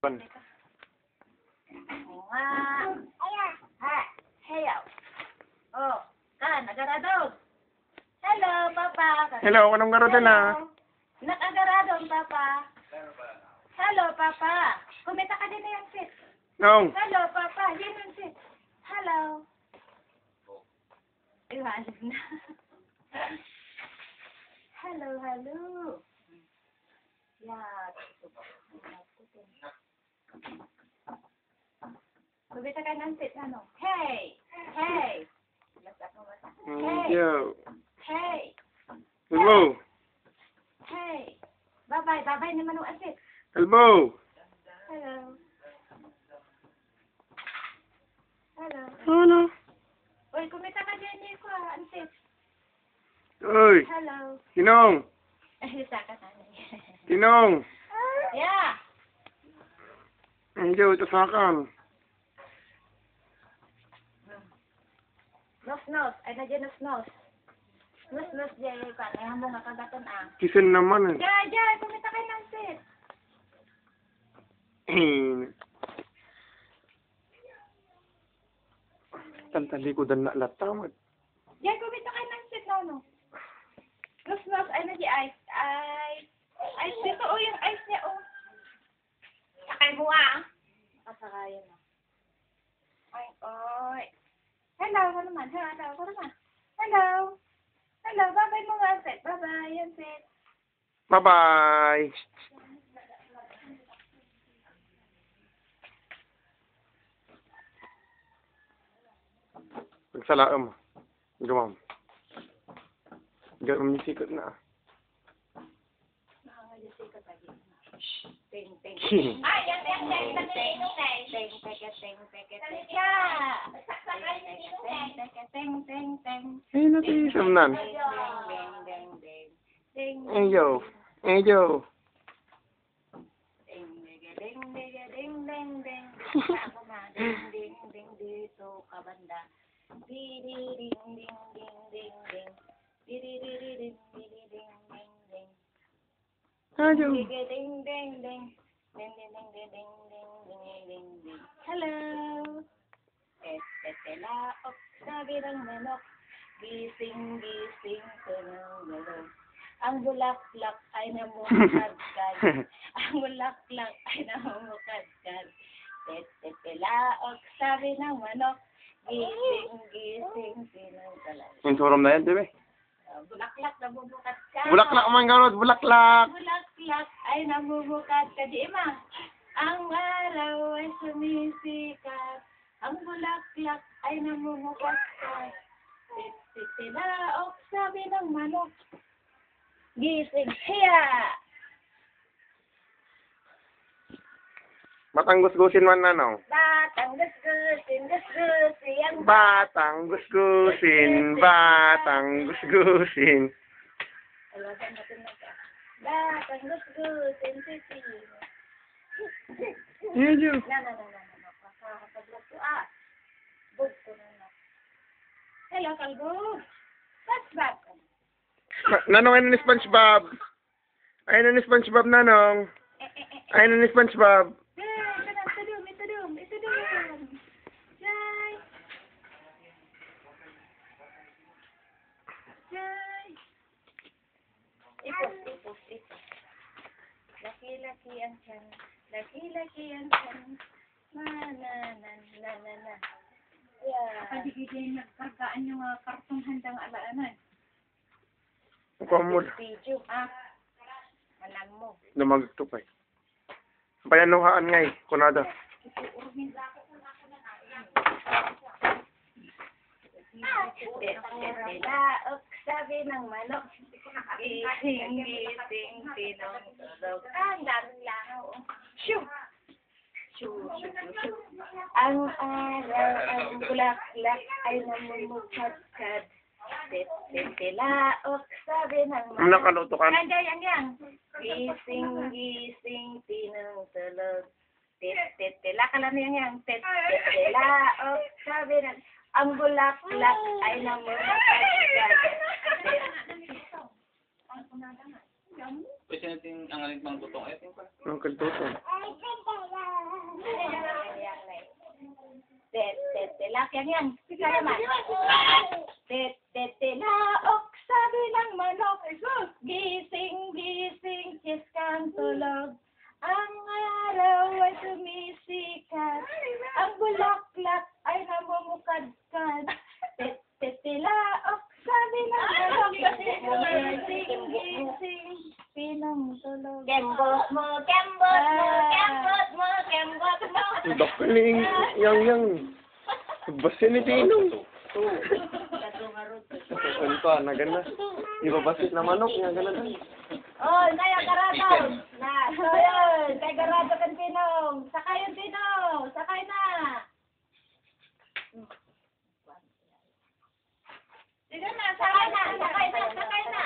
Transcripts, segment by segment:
Pan. Oo nga. Ha, heyaw. Oh, kan, nagaradog. Hello, Papa. Hello, anong garo din ah? Nakagaradog, Papa. Hello, Papa. Kumita ka din na yung sit. Nong. Hello, Papa. Yan yung sit. Hello. Iwanan na. Hello, hello. Yeah. Kumita ka ng sit, ano? Hey! Hey! Basta mo basta. Hey! Yo. Hey! Hello. Hey! Bye-bye. Bye-bye naman ang asit. Hello. Hello. Hello. Ano? Uy, kumita ka dyan niyo ko, asit. Uy. Hello. Tinong. Isa ka tanay. Tinong. Yeah! Medyo itasakan. Nos-nos. Ay, na dyan nos-nos. Nos-nos dyan. Ay, hambong nga kagatan ah. Kisin naman eh. Dyan, kumita kayo ng sit. Tantalikodan na latamad. Dyan, kumita kayo ng sit, no? Nos-nos. Ay, na dyan ice. Ice. Ice dito, oh, yung ice niya, oh. Sakay mo ah. Kasakayan na. Ay, oy. Hello, ano naman? Hello, ano naman? Hello. Hello, bye-bye mo nga, Set. Bye-bye, yan, Set. Bye-bye. Pagsalaam. Gawam. Gawam ni sikat na. Nakakajasikat lagi. Ting, ting, ting. Ay, yan, ting, ting, ting, ting, ting, teke, ting, teke, ting. Ting, ting, ting. Ay, natisam nan. Ding, ding, ding, ding. Ding, Eyo. Eyo. ding, ding, ding, ding, ding, ding. Ako na, ding, ding, ding, dito ka banda. Di, di, ding, ding, ding, ding, ding. Di, di, di, di, ding, di, di, ding, ding, ding. Eyo. Ding, ding, ding, ding. Ding, ding, ding, ding, ding, ding, ding, ding, ding. Hello. Laok, sabi ng manok. Gising, gising ko ng manok. Ang bulaklak ay namumukadkad. Ang bulaklak ay namumukadkad. Laok, sabi ng manok. Gising, gising, sinong kalat. Yung turom na yan, di ba? Bulaklak na bumukadkad. Bulaklak man garot, bulaklak. Bulaklak ay namumukadkad. Di ma? Ang araw ay sumisikat. Ang bulaklak ay namumukadkad. Laok, sabi ng manok. Gising, hiya! Batang gusgusin man na, no? Batang gusgusin, gusgusin. Batang gusgusin, batang gusgusin. Alasan natin na ka. Batang gusgusin, sisi. Eyo. Na. Pakakapaglag ko, ah. Bug ko na. Hello, kalbo. What's that? Nanong, ayun ni SpongeBob. Ayun ni SpongeBob, nanong. Ayun ni SpongeBob. Ito dum. Jai. Ipos. Laki-laki ang tiyan. Laki-laki ang tiyan. Na. Yeah. Kapag nagkargaan yung kartong handang alaanan. Kumul. Video, ah. Manan mo. Namagtupay. Payanuhaan ngay, kunada. Laok, sabi ng manok. Gising, tinong tulog. Ang daming langaw. Shoo! Shoo. Ang araw, ang bulaklak ay namumukadkad. Laok, sabi ng manok. Nakaluto ka. Yan. Gising, tinong tulog. Lakala na yan. Laok, sabi ng ang bulaklak ay namumukadkad. Pwede natin ang aling pang tutong. Ay, tingin pa. Ang kaltuto. Titilak yan. Ika naman. Titilaok, sabi ng manok. Gising, gising, kiskang tulog. Ang araw ay sumisikat. Ang bulaklak ay namumukadkad. Titilaok, sabi ng manok. Gising, gising, pinang tulog. Kembot mo, kembot mo, kembot mo, kembot mo. Dakaling yang. Basin ni Tinong. Ano pa, nagana. Ibabasit na manok, nga gana. Oh, kaya garado. Na, so yun. Kay garado kan Tinong. Sakay yung Tinong. Sakay na. Sige na, sakay na, sakay na, sakay na.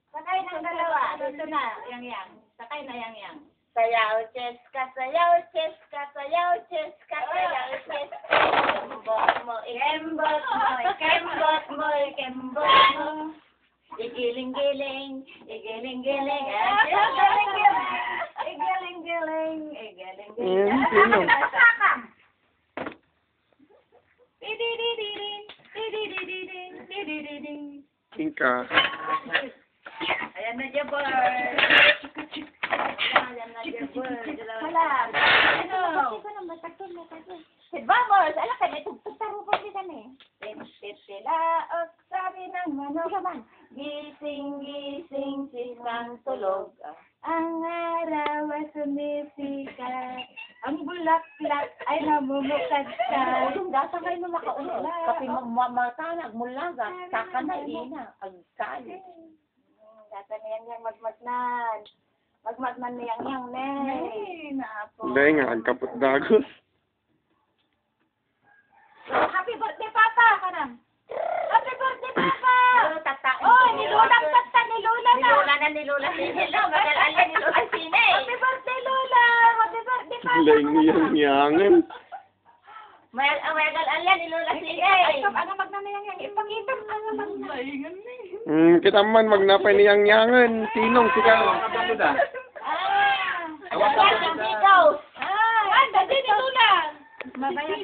Sakay ng dalawa. Dito na, yang. Sakay na, yang. Sayaw, cheska, sayaw, cheska, sayaw, cheska, sayaw, cheska. Kembot mo, ikembot mo, ikembot mo, ikembot mo. Igiling-giling, igiling-giling, igiling-giling, igiling-giling, igiling-giling. Yan, Tinong. Dididididing, dididididing, dididididing. Ika. Ayan na, Jabber. Ayan na, Jabber. Wala. Ano? Vamos! Alam ka, may tugtog-taro po kita na eh. Titilaok, sabi ng manok. Gising, gising, sisang tulog. Ang araw ay sumisikat. Ang bulaklak ay namumukad ka. Kung dasa kayo na makaunod, kasi magmamatana, agmulaga, taka na ina, agkali. Data na yang magmatnan. Magmatnan na yang ne. Naapo. Dahil nga, agkapot dagos. Happy birthday, Papa! Kanang. Happy birthday, Papa! Tatain. Oh, nilulang tata, nilula na. Nilula. Magalaan nilula sine. Happy birthday, Lola! Happy birthday, Papa! Laing yang-yangan. Magalaan nilula sine. Ano magnanayang yang ipakita? Ano magnanayang Kita man, magnapay ni yang-yangan. Tinong, sigaw. Ah! Awan ka sa ikaw. Ah! Anda, di nilula! Mabaya